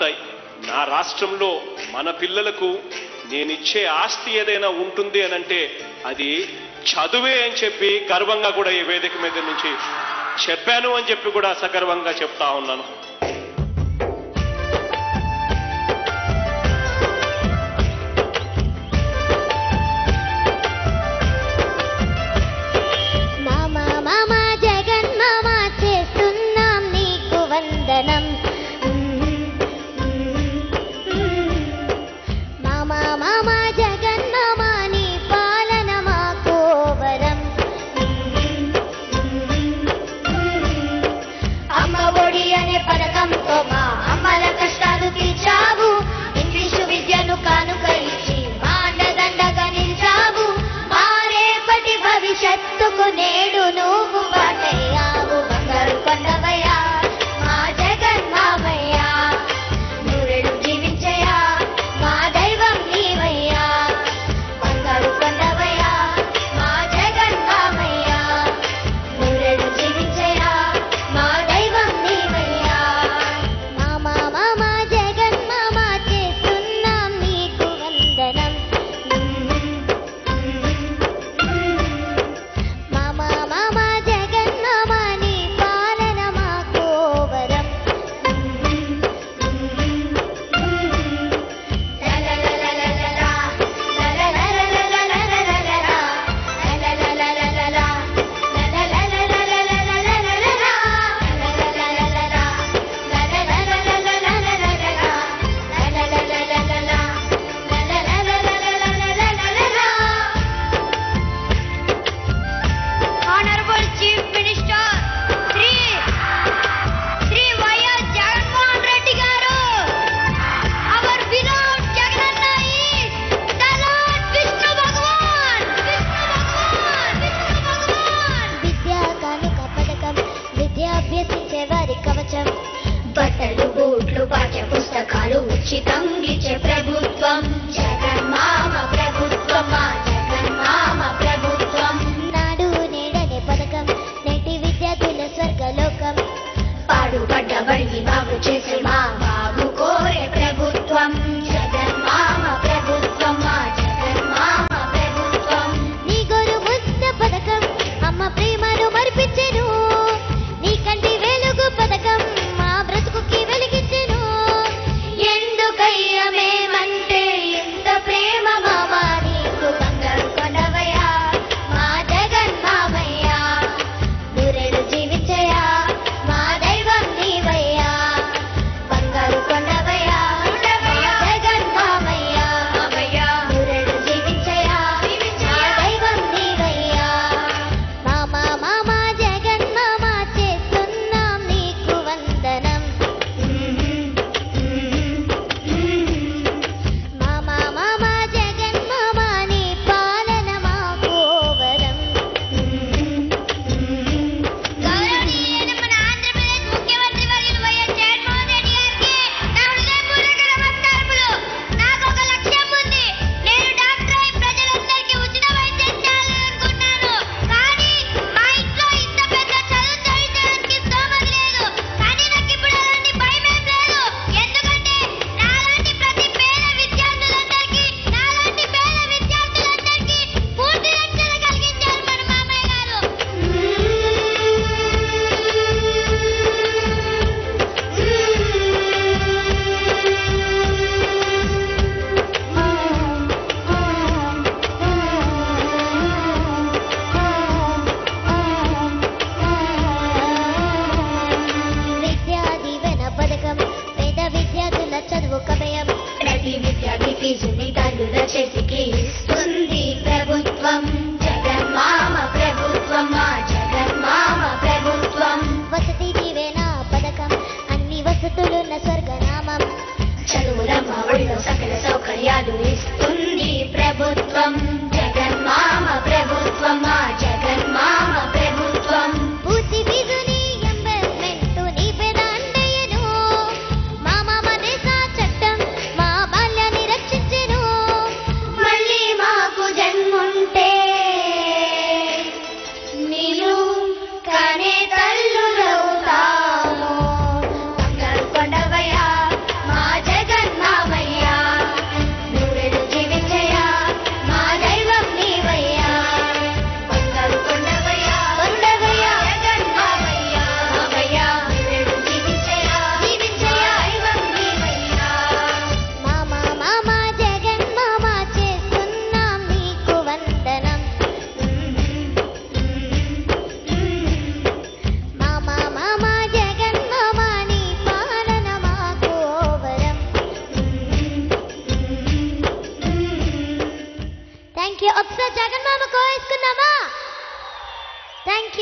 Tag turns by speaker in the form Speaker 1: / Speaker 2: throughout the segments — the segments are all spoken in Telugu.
Speaker 1: నా రాష్ట్రంలో మన పిల్లలకు నేనిచ్చే ఆస్తి ఏదైనా ఉంటుంది అని అంటే అది చదువే అని చెప్పి గర్వంగా కూడా ఈ వేదిక మీద నుంచి చెప్పాను అని చెప్పి కూడా సగర్వంగా చెప్తా ఉన్నాను.
Speaker 2: బట్టలు బూట్లు పాఠ్య పుస్తకాలు ఉచితం ఇచ్చే ప్రభుత్వం జగన్మామ ప్రభుత్వం మా జగన్మామ ప్రభుత్వం.
Speaker 3: నాడు నేడనే పథకం నేటి విద్యార్థుల స్వర్గలోకం
Speaker 2: పాడుపడ్డ బడిని బాగు చేసే మా బాబు కోరే ప్రభుత్వం జగన్మామ ప్రభుత్వం మా జగన్మామ ప్రభుత్వం.
Speaker 3: నీ గోరు ముద్ద పథకం అమ్మ ప్రేమను మరిపించెను నీ కంటి వెలుగు పథకం మా బ్రతుకుకి వెలిగించెను.
Speaker 2: ఎందుకయ్య మేమంటే ఇంత ప్రేమ మామా నీకు బంగారు కొండవయ్యా మా జగన్మామయ్యా నూరేళ్ళు జీవించయ్యా మా దైవం నీవయ్యా బంగారు కొండవయ్యా మా జగన్మామయ్యా నూరేళ్ళు జీవించయ్యా మా దైవం నీవయ్యా.
Speaker 3: మామా మామా జగన్మామ చేస్తున్నాం నీకు వందనం మామా మామా జగన్మామ నీ పాలన మాకు వరం.
Speaker 2: గౌరవనీయులైన మన ఆంధ్రప్రదేశ్ ముఖ్యమంత్రి వర్యులు వైఎస్ జగన్మోహన్ రెడ్డి గారికి నా హృదయపూర్వక నమస్కారములు. నాకు ఒక లక్ష్యం ఉంది. నేను డాక్టర్ అయి ప్రజలందరికీ ఉచిత వైద్యం చేయాలనుకున్నాను. కానీ మా ఇంట్లో ఇంత పెద్ద చదువు చదివించడానికి స్తోమత లేదు. కానీ నాకు ఇప్పుడు అలాంటి భయమేం లేదు. ఎందుకంటే నాలాంటి ప్రతి పేద విద్యార్థులందరికీ పూర్తి రక్షణ కలిగించారు మన మామయ్య గారు.
Speaker 3: విద్యా దీవెన పథకం పేద విద్యార్థుల చదువు కభయం
Speaker 2: ప్రతి విద్యార్థి ఫీజుని తల్లుల చేతికి ఇస్తుంది ప్రభుత్వం జగన్మామ ప్రభుత్వం మా జగన్మామ ప్రభుత్వం.
Speaker 3: వసతి దీవెన పథకం అన్ని వసతులున్న స్వర్గనామం
Speaker 2: చదువులమ్మ ఒడిలో సకల సౌకర్యాలు ఇస్తుంది ప్రభుత్వం జగన్మామ ప్రభుత్వం మా జగన్మామ ప్రభుత్వం.
Speaker 3: పూర్తి ఫీజుని ఎంబర్మెంట్ నీ పేద అండయ్యను మా మామ దేశ చట్టం మా బాల్యాన్ని రక్షించెను.
Speaker 2: మళ్ళీ మాకు జన్ము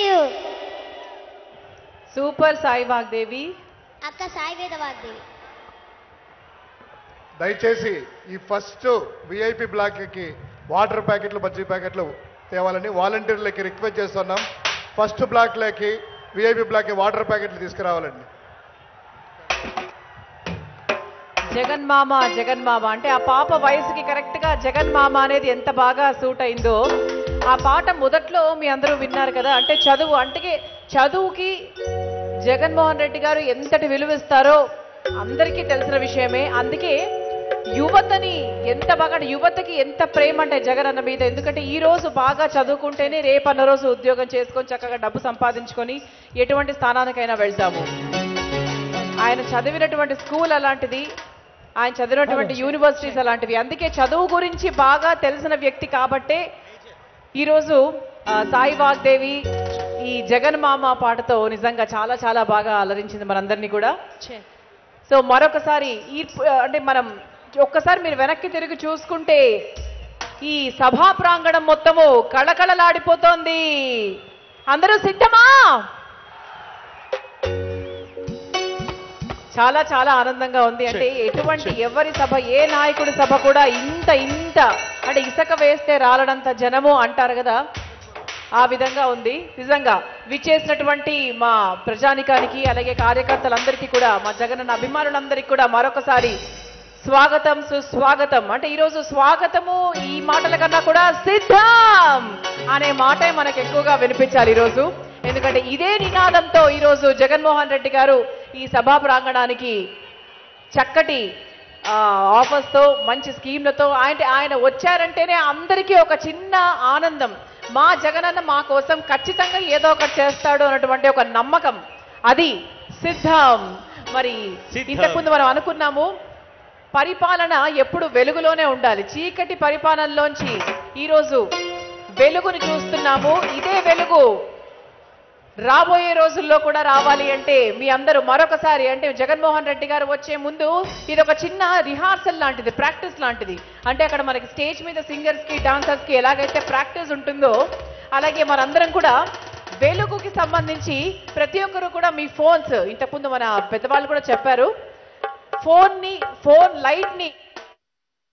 Speaker 3: యూ.
Speaker 4: సూపర్ సాయి వాగ్దేవి.
Speaker 3: అక్క సాయి వేద వాగ్దేవి.
Speaker 5: దయచేసి ఈ ఫస్ట్ విఐపి బ్లాక్కి వాటర్ ప్యాకెట్లు బజ్జీ ప్యాకెట్లు తేవాలని వాలంటీర్లకి రిక్వెస్ట్ చేస్తున్నాం. ఫస్ట్ బ్లాక్లోకి విఐపి బ్లాక్కి వాటర్ ప్యాకెట్లు తీసుకురావాలండి.
Speaker 4: జగన్మామ జగన్మామ అంటే ఆ పాప వయసుకి కరెక్ట్ గా జగన్మామ అనేది ఎంత బాగా సూట్ అయిందో. ఆ పాట మొదట్లో మీ అందరూ విన్నారు కదా. అంటే చదువు అంటే చదువుకి జగన్మోహన్ రెడ్డి గారు ఎంతటి విలువిస్తారో అందరికీ తెలిసిన విషయమే. అందుకే యువతని ఎంత బాగా యువతకి ఎంత ప్రేమ అంటే జగన్ అన్న మీద. ఎందుకంటే ఈ రోజు బాగా చదువుకుంటేనే రేపన్న రోజు ఉద్యోగం చేసుకొని చక్కగా డబ్బు సంపాదించుకొని ఎటువంటి స్థానానికైనా వెళ్తాము. ఆయన చదివినటువంటి స్కూల్ అలాంటిది, ఆయన చదివినటువంటి యూనివర్సిటీస్ అలాంటివి. అందుకే చదువు గురించి బాగా తెలిసిన వ్యక్తి కాబట్టే ఈరోజు సాయి వాగ్దేవి ఈ జగన్మామ పాటతో నిజంగా చాలా చాలా బాగా అలరించింది మనందరినీ కూడా. సో మరొకసారి ఈ అంటే మనం ఒక్కసారి మీరు వెనక్కి తిరిగి చూసుకుంటే ఈ సభా ప్రాంగణం మొత్తము కళకళలాడిపోతోంది. అందరూ సిద్ధమా? చాలా చాలా ఆనందంగా ఉంది. అంటే ఎటువంటి ఎవరి సభ, ఏ నాయకుడి సభ కూడా ఇంత అంటే ఇసుక వేస్తే రాలడంత జనము అంటారు కదా, ఆ విధంగా ఉంది. నిజంగా విచ్చేసినటువంటి మా ప్రజానికానికి అలాగే కార్యకర్తలందరికీ కూడా, మా జగనన్న అభిమానులందరికీ కూడా మరొకసారి స్వాగతం సుస్వాగతం. అంటే ఈరోజు స్వాగతము ఈ మాటల కన్నా కూడా సిద్ధం అనే మాటే మనకు ఎక్కువగా వినిపించాలి ఈరోజు. ఎందుకంటే ఇదే నినాదంతో ఈరోజు జగన్మోహన్ రెడ్డి గారు ఈ సభా ప్రాంగణానికి చక్కటి ఆఫర్స్తో మంచి స్కీమ్లతో ఆయన వచ్చారంటేనే అందరికీ ఒక చిన్న ఆనందం. మా జగనన్న మా కోసం ఖచ్చితంగా ఏదో ఒకటి చేస్తాడు అన్నటువంటి ఒక నమ్మకం, అది సిద్ధం. మరి ఇంతకుముందు మనం అనుకున్నాము పరిపాలన ఎప్పుడు వెలుగులోనే ఉండాలి. చీకటి పరిపాలనలోంచి ఈరోజు వెలుగుని చూస్తున్నాము. ఇదే వెలుగు రాబోయే రోజుల్లో కూడా రావాలి అంటే మీ అందరూ మరొకసారి, అంటే జగన్మోహన్ రెడ్డి గారు వచ్చే ముందు ఇది ఒక చిన్న రిహార్సల్ లాంటిది, ప్రాక్టీస్ లాంటిది. అంటే అక్కడ మనకి స్టేజ్ మీద సింగర్స్ కి డాన్సర్స్ కి ఎలాగైతే ప్రాక్టీస్ ఉంటుందో అలాగే మనందరం కూడా వెలుగుకి సంబంధించి ప్రతి ఒక్కరు కూడా మీ ఫోన్స్, ఇంతకుముందు మన పెద్దవాళ్ళు కూడా చెప్పారు, ఫోన్ లైట్ ని